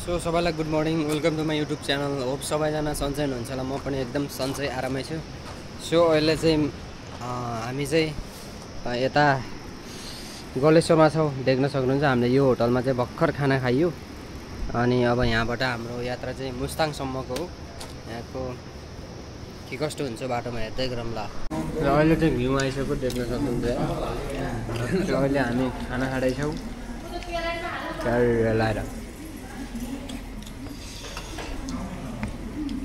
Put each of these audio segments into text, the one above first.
So सबैलाई good morning welcome to my YouTube channel. Hope सबैजना सन्चै हुनुहुन्छ होला। म पनि एकदम सन्चै आरामै छु। सो अहिले चाहिँ हामी चाहिँ यता गलेश्वरमा छौँ, देख्न सक्नुहुन्छ। हामीले यो होटलमा चाहिँ भर्खर खाना खाइयो अनि अब यहाँबाट हाम्रो यात्रा चाहिँ मुस्ताङसम्मको हो। यहाँको के कस्तो हुन्छ बाटोमा हेर्दै गरौँ ल। र अहिले चाहिँ भ्यू आइसक्यो, देख्न सक्नुहुन्छ। अहिले हामी खाना खाँदैछौँ लाएर।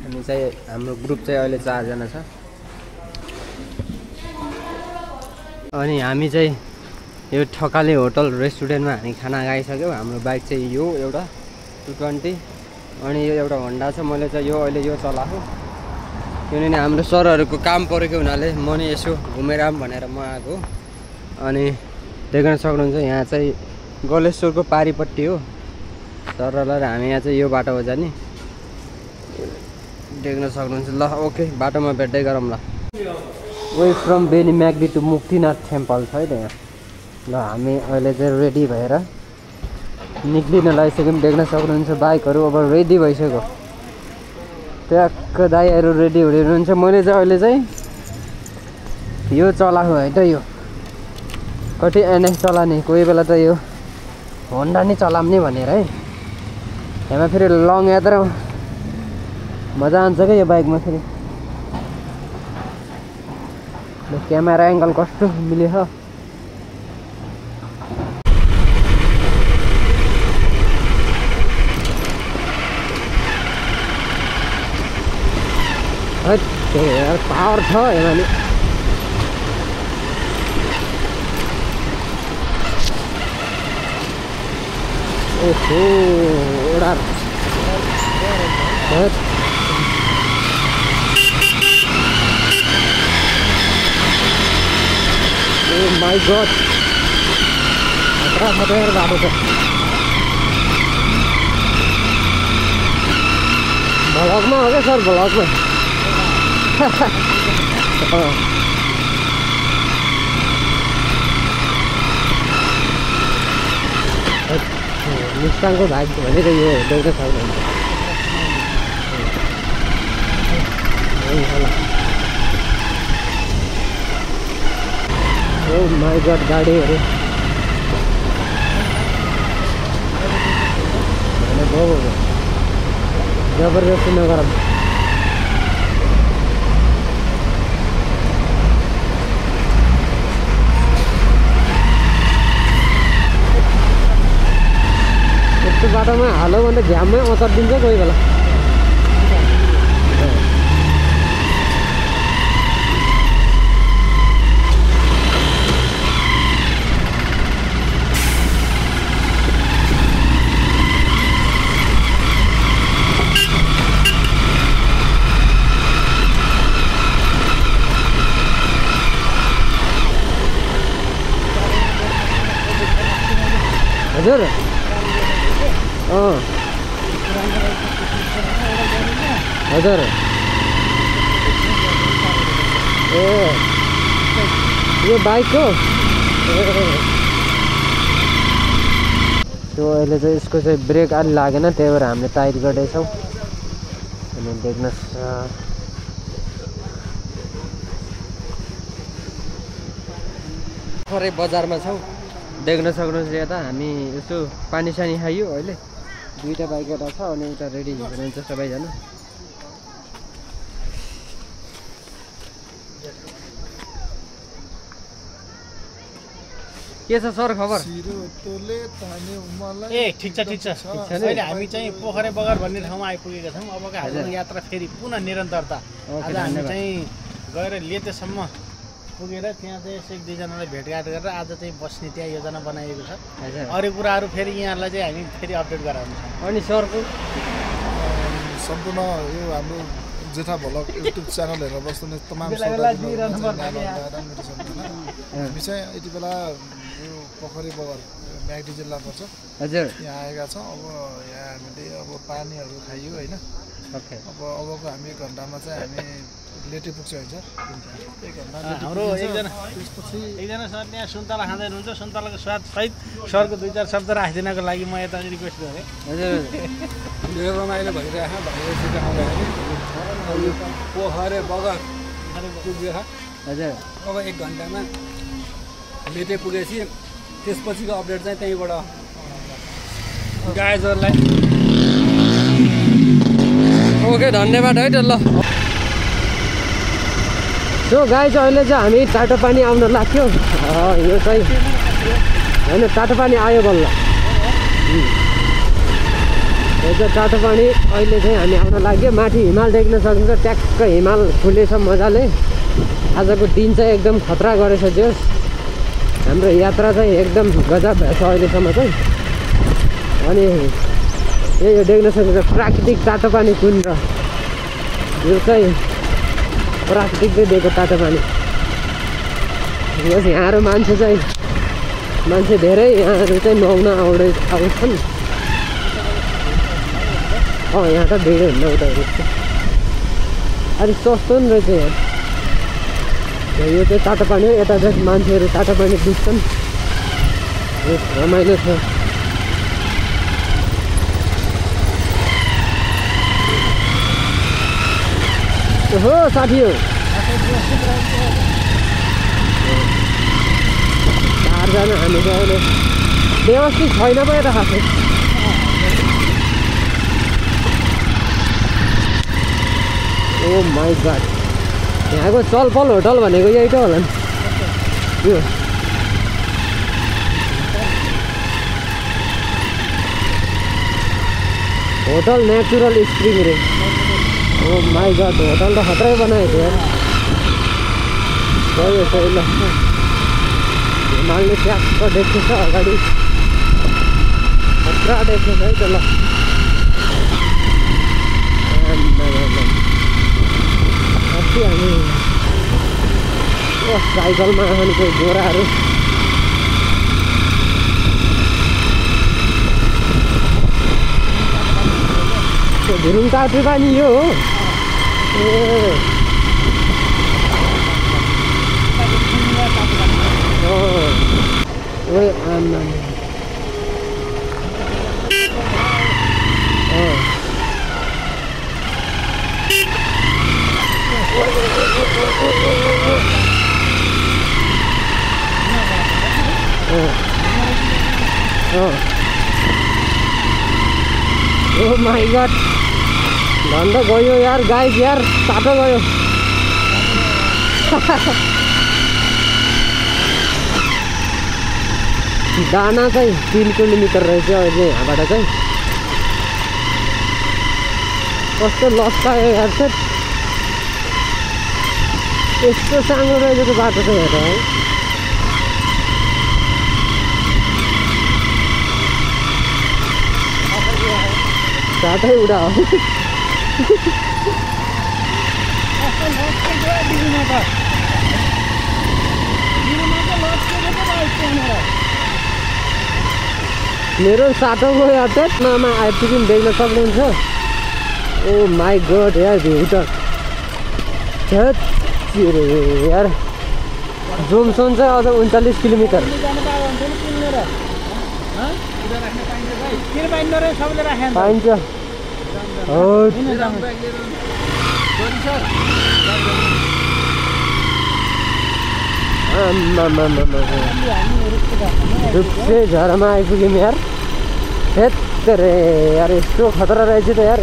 हामी चाहिँ हाम्रो ग्रुप चाहिँ अहिले 4 जना छ अनि हामी चाहिँ यो ठकाले होटल रेस्टुरेन्टमा हामी खाना खाइसक्यौँ। हाम्रो बाइक चाहिँ यो एउटा 220 अनि यो एउटा होन्डा छ। मैले चाहिँ अहिले यो चलाएको किनभने हाम्रो सरहरूको काम परेको हुनाले म नि यसो घुमेर आऊँ भनेर म आएको। अनि देख्न सक्नुहुन्छ यहाँ चाहिँ गलेश्वरको पारिपट्टि हो सरलाई। हामी यहाँ चाहिँ यो बाटो हो जाने, देख्न सक्नुहुन्छ। ल ओके, बाटोमा भेट्दै गरौँ ल। Way from Beni Myagdi to Muktinath temple छ है त यहाँ। ल हामी अहिले चाहिँ रेडी भएर निक्लिन लागिसक्यौँ। देख्न सक्नुहुन्छ बाइकहरू अब रेडी भइसक्यो। ट्याक्क दाइहरू रेडी हुनुहुन्छ। मैले चाहिँ अहिले चाहिँ यो चलाएको है त, यो कति एनएस चलाने, कोही बेला त यो होन्डा नै चलाउने भनेर है। यहाँ फेरि लङ यात्रा मजा आउँछ क्या यो बाइकमा। फेरि क्यामेरा एङ्गल कस्तो मिल्यो है। पावर छ हेर्नु। ओहो उडार माई गॉड, खतरा खतरा बाटो छ। भ्लगमा हो क्या सर, भ्लगमा। मुस्ताङको भाइ भनेको यो देख्न सक्नुहुन्छ। ओ माई गॉड, गाडीहरू जबरजस्ती नगरौँ। यस्तो बाटोमा हालो भने झ्याममै अचार दिन्छ कोही बेला। हजुर हजुर ए यो बाइक हो। त्यो अहिले चाहिँ यसको चाहिँ ब्रेक अलि लागेन, त्यही भएर हामीले टाइट गर्दैछौँ। अनि देख्नुहोस् थोरै बजारमा छौँ, देख्न सक्नुहुन्छ। यता हामी यसो पानी सानी खाइयो। अहिले दुईवटा बाइक यता छ अनि उता रेडी हुनुहुन्छ सबैजना। के छ सर खबर? ए ठिक छ ठिक छ। अहिले हामी चाहिँ पोखरे बगर भन्ने ठाउँमा आइपुगेका छौँ। अबको हाम्रो यात्रा फेरि पुनः निरन्तरता। आज हामी चाहिँ गएर लेतेसम्म पुगेर त्यहाँ चाहिँ एक दुईजनालाई भेटघाट गरेर आज चाहिँ बस्ने त्यहाँ योजना बनाइएको छ। अरू कुराहरू फेरि यहाँलाई चाहिँ हामी फेरि अपडेट गराउनेछौँ। अनि सरको सम्पूर्ण यो हाम्रो जेठा भ्लग युट्युब च्यानल हेरेर बस्ने तमाम हामी चाहिँ यति बेला यो पोखरी बगर म्याग्दी जिल्ला पर्छ। हजुर यहाँ आएका छौँ। अब यहाँ हामीले अब पानीहरू खाइयो होइन। अब अबको हामी 1 घन्टामा चाहिँ हामी लेटे पुग्छ हुन्छ हाम्रो एकजना सर त्यहाँ सुन्तला खाँदै हुनुहुन्छ सुन्तलाको स्वाद सहित सरको 2-4 शब्द राखिदिनको लागि म यता रिक्वेस्ट गरेँ हजुर धेरै रमाइलो भइरहेको भाइहरूसित आउँदाखेरि पोखरे बगर पुगेछ हजुर अब 1 घन्टामा लेटे पुगेपछि त्यसपछिको अपडेट चाहिँ त्यहीँबाट गाइजहरूलाई ओके धन्यवाद है त ल सो गाइज अहिले चाहिँ हामी तातो पानी आउन लाग्थ्यो यो चाहिँ होइन तातो पानी आयो बल्ल यो चाहिँ तातो पानी अहिले चाहिँ हामी आउन लाग्यो माथि हिमाल देख्न सकिन्छ ट्याक्क हिमाल खुलेछ मजाले आजको दिन चाहिँ एकदम खतरा गरेछ जोस् हाम्रो यात्रा चाहिँ एकदम गजब भएछ अहिलेसम्म चाहिँ अनि यो देख्न सकिन्छ प्राकृतिक तातो पानी कुण्ड यो चाहिँ प्राकृतिकले दिएको तातो पानी यहाँहरू मान्छे धेरै यहाँहरू चाहिँ नुहाउन आउँछन् यहाँ त भिड हुन्न उताहरू अलिक सस्तो नि रहेछ यहाँ यो चाहिँ तातो पानी हो यता चाहिँ मान्छेहरू तातो पानी पिस्छन् रमाइलो छ हो साथी हो 4 जना हामी चाहिँ अहिले व्यवस्थित छैन पो यता खासै ओ माई गॉड यहाँको चलपल होटल भनेको यही त होला नि यो होटल नेचुरल स्प्रिङ रे ओ माई गॉड होटल त खतरै बनाएको थियो यार गयो सही ल हिमालले ट्याक्क देख्छ अगाडि खतरा देख्छ है त ल अस्ति हामी साइकलमा आएको गोराहरू धुरुङ तातो पानी यो हो ए आमा ओ माई गॉड धन त गयो यार गाइस यार तातो गयो दाना चाहिँ 3 किलोमिटर रहेछ अहिले यहाँबाट चाहिँ कस्तो लस पायो यार चाहिँ यस्तो सानो रहेछ त्यो बाटो चाहिँ यहाँ त है साथै उडा हो मेरो साटो गयो टेटमा आइपुग्यौँ देख्न सक्नुहुन्छ ओ माई गॉड यार भ्यू त यार जोमसोन चाहिँ अझ 39 किलोमिटर पाइन्छ धुप्से झरामा आइपुग्यौँ यार हेत रे यार यस्तो खतरा रहेछ त यार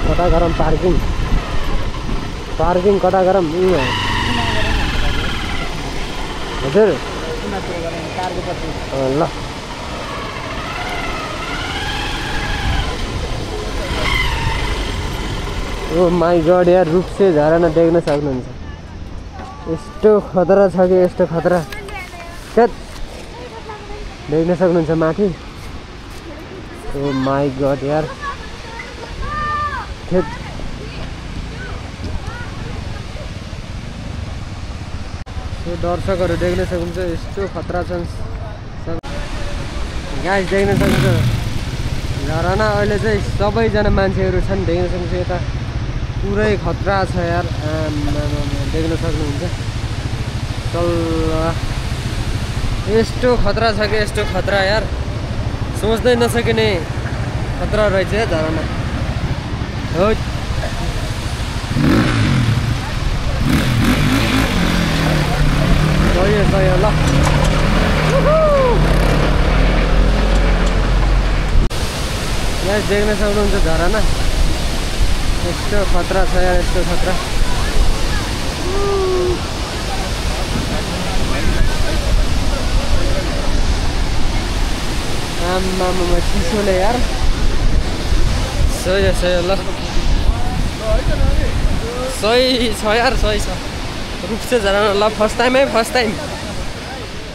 कता गरम पार्किङ कता गरम हजुर ल ओ माई गॉड यार रूपसे झरना देख्न सक्नुहुन्छ यस्तो खतरा छ कि यस्तो खतरा त्यत देख्न सक्नुहुन्छ माथि ओ माई गॉड यार त्यत यो दर्शकहरू देख्न सक्नुहुन्छ यस्तो खतरा छन् गाइस देख्न सक्नुहुन्छ झरना अहिले चाहिँ सबैजना मान्छेहरू छन् देख्न सक्नुहुन्छ यता पुरै खतरा छ यार देख्न सक्नुहुन्छ यस्तो खतरा छ कि यस्तो खतरा यार सोच्दै नसकिने खतरा रहेछ है झरना हो गयो ल यहाँ देख्न सक्नुहुन्छ झरना यस्तो खतरा छ यार यस्तो खतरा आम्मामा चिसोले यार सही ल सही छ यार सही छ रुख्छ झरना ल फर्स्ट टाइम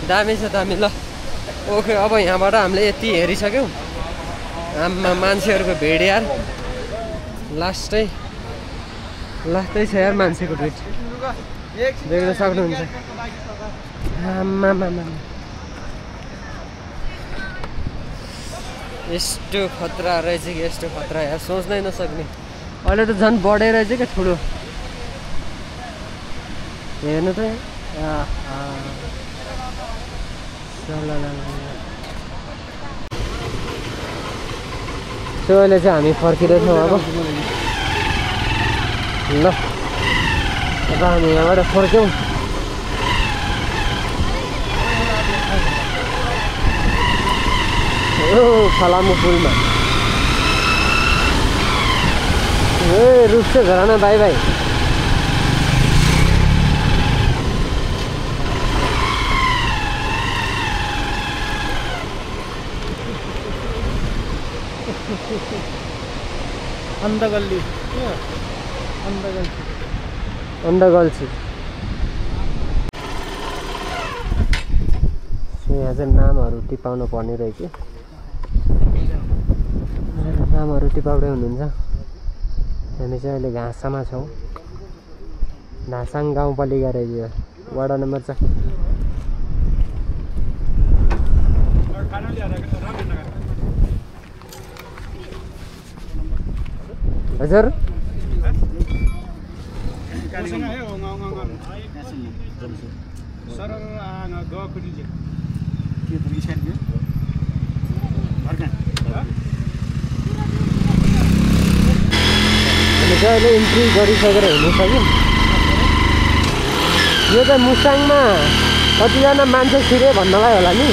दामी छ दामी ल ओके अब यहाँबाट हामीले यति हेरिसक्यौँ आम्मा मान्छेहरूको भिड यार लास्टै छ यार मान्छेको भिड देख्न सक्नुहुन्छ आम्मामा यस्तो खतरा रहेछ कि यस्तो खतरा यार सोच्नै नसक्ने अहिले त झन् बढेर चाहिँ क्या ठुलो हेर्नु त अहिले चाहिँ हामी फर्किँदैछौँ अब ल अब हामी यहाँबाट फर्क्यौँ फलामु पुलमा रुख्छ झरना बाई बाई अन्डगल्छी यहाँ चाहिँ नामहरू टिपाउनु पर्ने रहेछ नामहरू टिपाउँदै हुनुहुन्छ हामी चाहिँ अहिले घाँसामा छौँ ढासाङ गाउँपालिका रहेछ वडा नम्बर 4 हजुर अहिले इन्ट्री गरिसकेर हिँडिसक्यौँ यो चाहिँ मुस्ताङमा कतिजना मान्छे छिरे भन्नलाई होला नि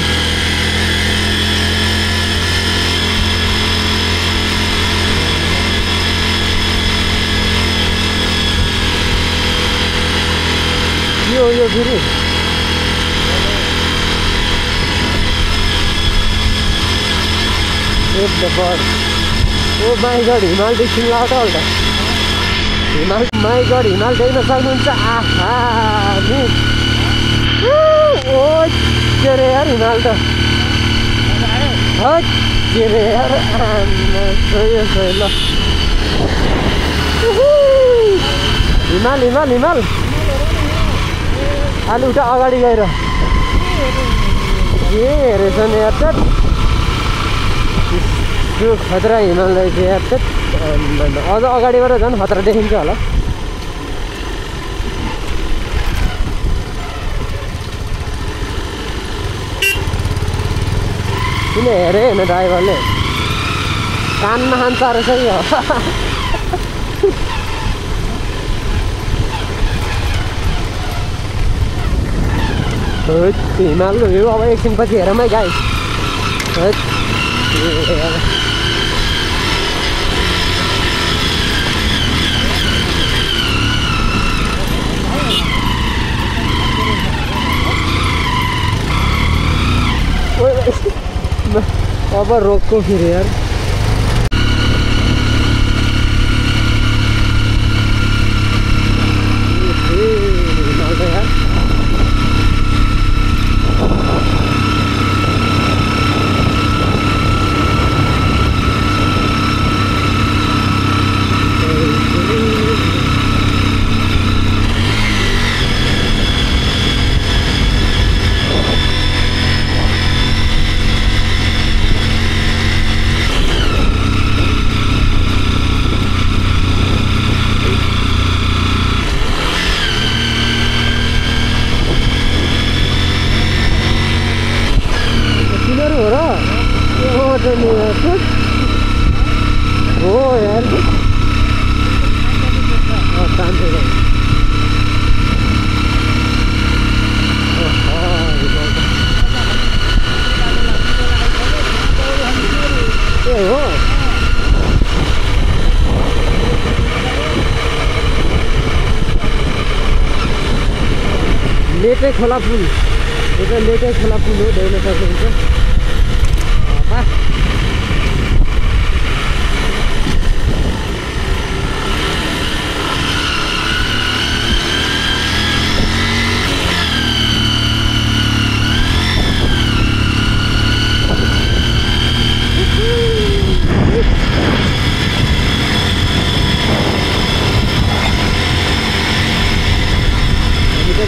यो फेरि ओ माई गड हिमाल देखिन लाग्छ होला हिमाल माई गड हिमाल देख्न सक्नुहुन्छ आहा नि ओ के रे यार हिमाल त के रे यार सही ल हिमाल अलि उता अगाडि गएर के हेरेछ नि यार त्यो खतरा हिमाल रहेछ यार अझ अगाडिबाट झन् खतरा देखिन्छ होला किन हेरे होइन ड्राइभरले कानमा खान्छ रहेछ कि हिमालको भ्यू अब एकछिनपछि हेरौँ है गाइस अब रोकको फेरि यार हो यार ए हो लेटे खोला पुल यो लेटे खोला पुल हो देख्न सक्नुहुन्छ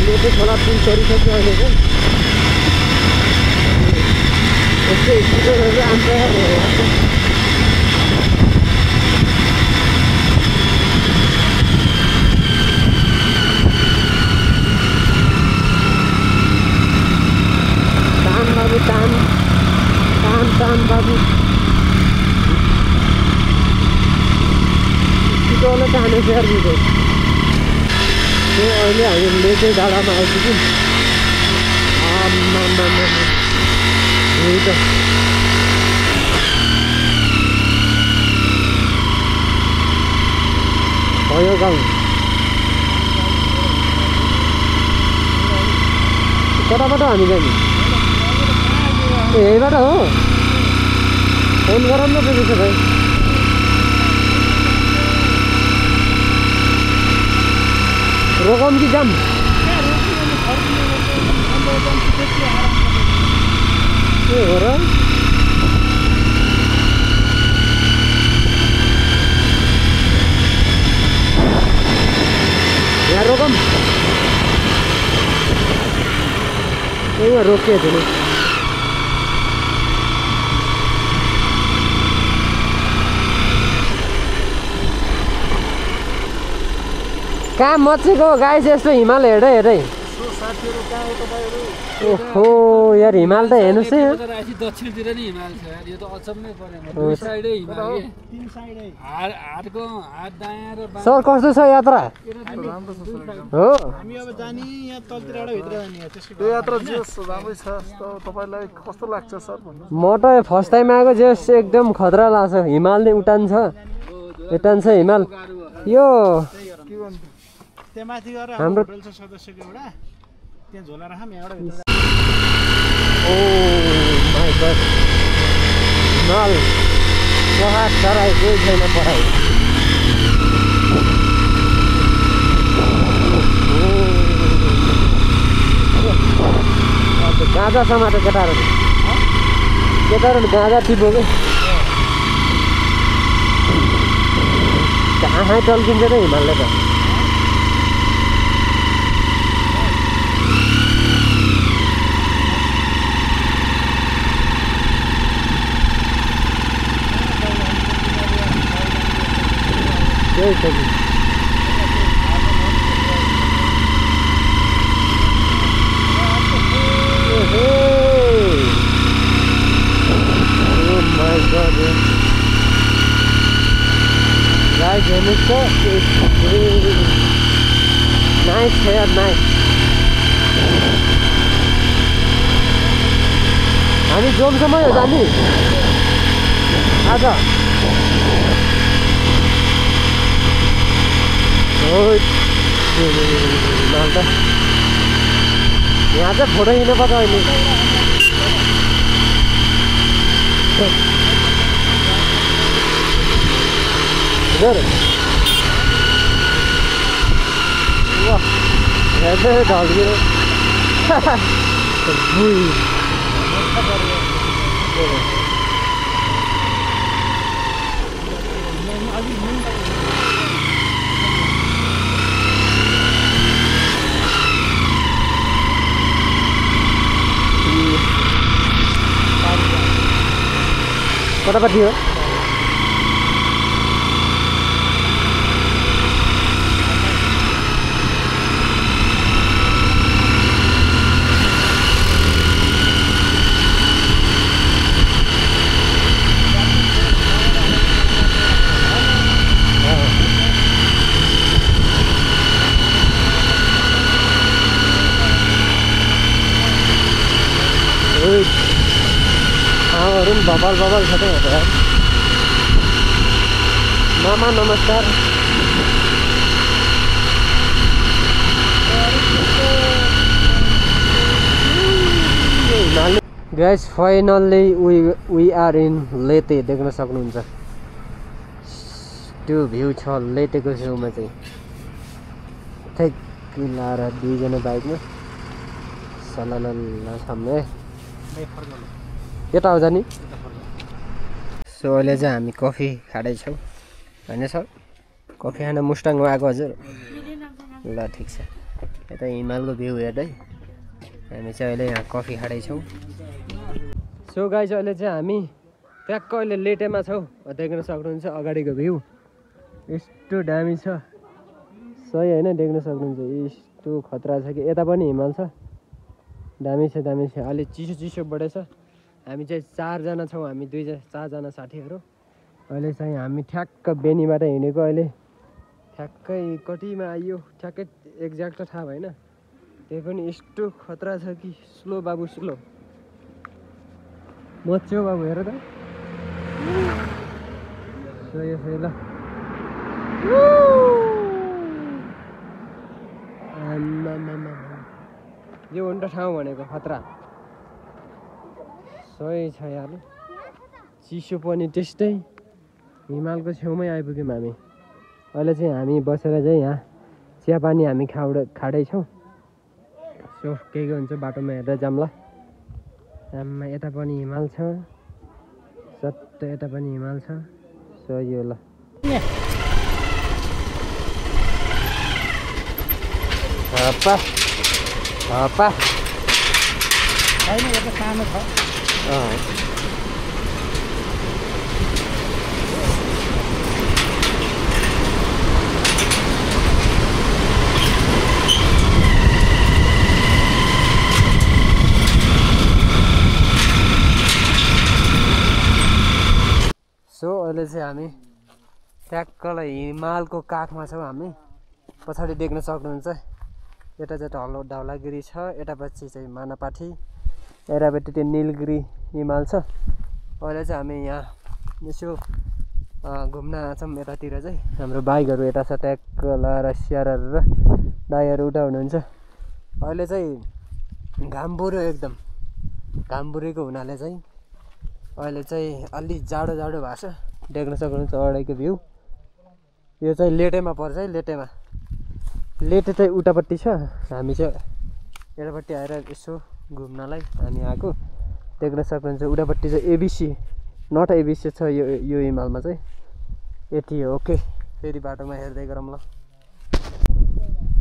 लेटे खोला पुल चढिसक्यो अहिले चाहिँ यस्तै स्कुटरहरू आउँछ टान बाबु टान टान टान बाबु स्कुटरले टाने फेर दिँदै अहिले हामी लेटे डाँडामा आइपुग्यौँ यही त भयो गाउँ कताबाट हामी जाने ए यहीँबाट हो फोन गरौँ न त्यसो भाइ रोकम कि जाम ए हो र यहाँ रोकम यहीँ रोकिए थियो नि कहाँ मचेको गाई चाहिँ यस्तो हिमाल हेर्दै हेर्दै ओहो यार हिमाल त हेर्नुहोस् है दक्षिणतिर नि हिमाल छ यार यो त अचम्मै परेन दुई साइडै हिमाल तीन साइडै हातको हात दायाँ र बायाँ सर कस्तो छ यात्रा हो हामी अब जाने यहाँ तलतिरबाट भित्र जाने त्यसको यो यात्रा जे राम्रै छ तपाईलाई कस्तो लाग्छ सर भन्नु म त फर्स्ट टाइम आएको जस एकदम खतरा लाग्छ हिमाल नै उठान छ उठान छ हिमाल यो के भन्नु त्यहाँ माथि गएर हाम्रो होटल छ सदस्यको एउटा त्यहाँ झोला राखौँ यहाँबाट भित्र ओ माई गड हिमाल पहाड चराई कोही छैन पढाइ गाँजा समातो केटाहरू गाँजा टिप्यो कि आँखै टल्किन्छ त हिमालले त त्यही छ कि Guys, and it's really nice hair, nice. हामी जोमसम्म हो जाने आज यहाँ चाहिँ फोटो हिँड्नु पर्छ अहिले हेर्दै ढल्किएर कतापट्टि हो बबल बबल छ त यार। मामा नमस्कार। Guys finally we are in Lete देख्न सक्नुहुन्छ। त्यो भ्यू छ लेटेको छेउमा चाहिँ। ठिक लाएर दुईजना बाइकमा सललल्ला सामने यता आउँछ नि। सो अहिले चाहिँ हामी कफी खाँदैछौँ होइन सर? कफी खान मुस्टाङमा आएको हजुर? ल ठिक छ। यता हिमालको भ्यू हेर्दै हामी चाहिँ अहिले यहाँ कफी खाँदैछौँ। सो गाइस अहिले चाहिँ हामी ट्याक्क अहिले लेटेमा छौँ। देख्न सक्नुहुन्छ अगाडिको भ्यू यस्तो दामी छ। सही होइन? देख्न सक्नुहुन्छ यस्तो खतरा छ कि यता पनि हिमाल छ। दामी छ दामी छ। अलि चिसो चिसो बढेछ। हामी चाहिँ 4 जना छौँ। हामी 4 जना साथीहरू। अहिले चाहिँ हामी ठ्याक्क बेनीबाट हिँडेको। अहिले ठ्याक्कै कतिमा आइयो ठ्याक्कै एक्ज्याक्ट त थाहा भएन। त्यही पनि यस्तो खतरा छ कि स्लो बाबु स्लो। मच्यो बाबु हेर त। सही सही ल। यो हो नि त ठाउँ भनेको खतरा। सही छ यार। चिसो पनि त्यस्तै। हिमालको छेउमै आइपुग्यौँ हामी। अहिले चाहिँ हामी बसेर चाहिँ यहाँ चियापानी हामी खाँदैछौँ। सो के हुन्छ बाटोमा हेर्दै जाऊँ ल। आम्मा यता पनि हिमाल छ। सट्ट यता पनि हिमाल छ। सो यो ल। हप्पा हप्पा छैन यो त सानो छ। सो अहिले चाहिँ हामी ट्याक्कलाई हिमालको काखमा छौँ हामी। पछाडि देख्न सक्नुहुन्छ यता चाहिँ धौलागिरी छ। यतापछि चाहिँ मानापाठी। यतापट्टि त्यो निलगिरी हिमाल छ। अहिले चाहिँ हामी यहाँ यसो घुम्न आउँछौँ यतातिर चाहिँ। हाम्रो बाइकहरू यता छ ट्याक्क लाएर स्याहारेर दाइहरू उता हुनुहुन्छ। अहिले चाहिँ घाम बुर्यो एकदम। घाम बुरेको हुनाले चाहिँ अहिले चाहिँ अलि जाडो जाडो भएको छ। देख्न सक्नुहुन्छ अगाडिको भ्यू। यो चाहिँ लेटेमा पर्छ है। लेटेमा लेटे चाहिँ उतापट्टि छ। हामी चाहिँ यतापट्टि आएर यसो घुम्नलाई हामी आएको। देख्न सक्नुहुन्छ उतापट्टि चाहिँ एबिसी नट एबिसी छ यो हिमालमा चाहिँ। यति हो। ओके फेरि बाटोमा हेर्दै गरौँ ल।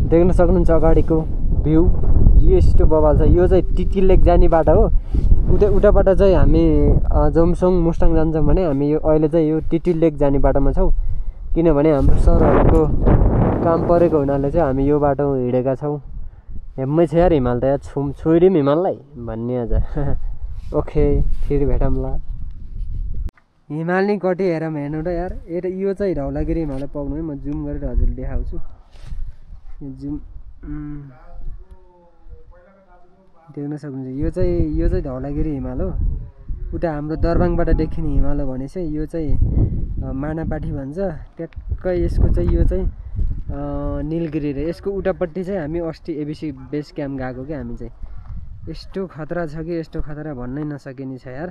देख्न सक्नुहुन्छ अगाडिको भ्यू यस्तो बबाल छ। यो चाहिँ टिटी लेक जाने बाटो हो। उताबाट चाहिँ हामी जोमसोङ मुस्ताङ जान्छौँ भने हामी यो अहिले चाहिँ यो टिटी लेक जाने बाटोमा छौँ। किनभने हाम्रो सरहरूको काम परेको हुनाले चाहिँ हामी यो बाटो हिँडेका छौँ। हेम्मै छ यार हिमाल त यार। छोइदिउँ हिमाललाई भन्ने आज। ओके फेरि भेटौँ ल। हिमाल नि कति हेरौँ हेर्नु त यार। यो चाहिँ धौलागिरी हिमालय पाउनु है। म जुम गरेर हजुरले देखाउँछु। जुम देख्न सक्नुहुन्छ यो चाहिँ धौलागिरी हिमाल हो। उता हाम्रो दरबाङबाट देखिने हिमाल हो भने चाहिँ यो चाहिँ मानापाठी भन्छ। ट्याक्कै यसको चाहिँ यो चाहिँ निलगिरी रे। यसको उतापट्टि चाहिँ हामी अस्ति एबिसी बेस क्याम्प गएको क्या हामी चाहिँ। यस्तो खतरा छ कि यस्तो खतरा भन्नै नसकिने छ यार।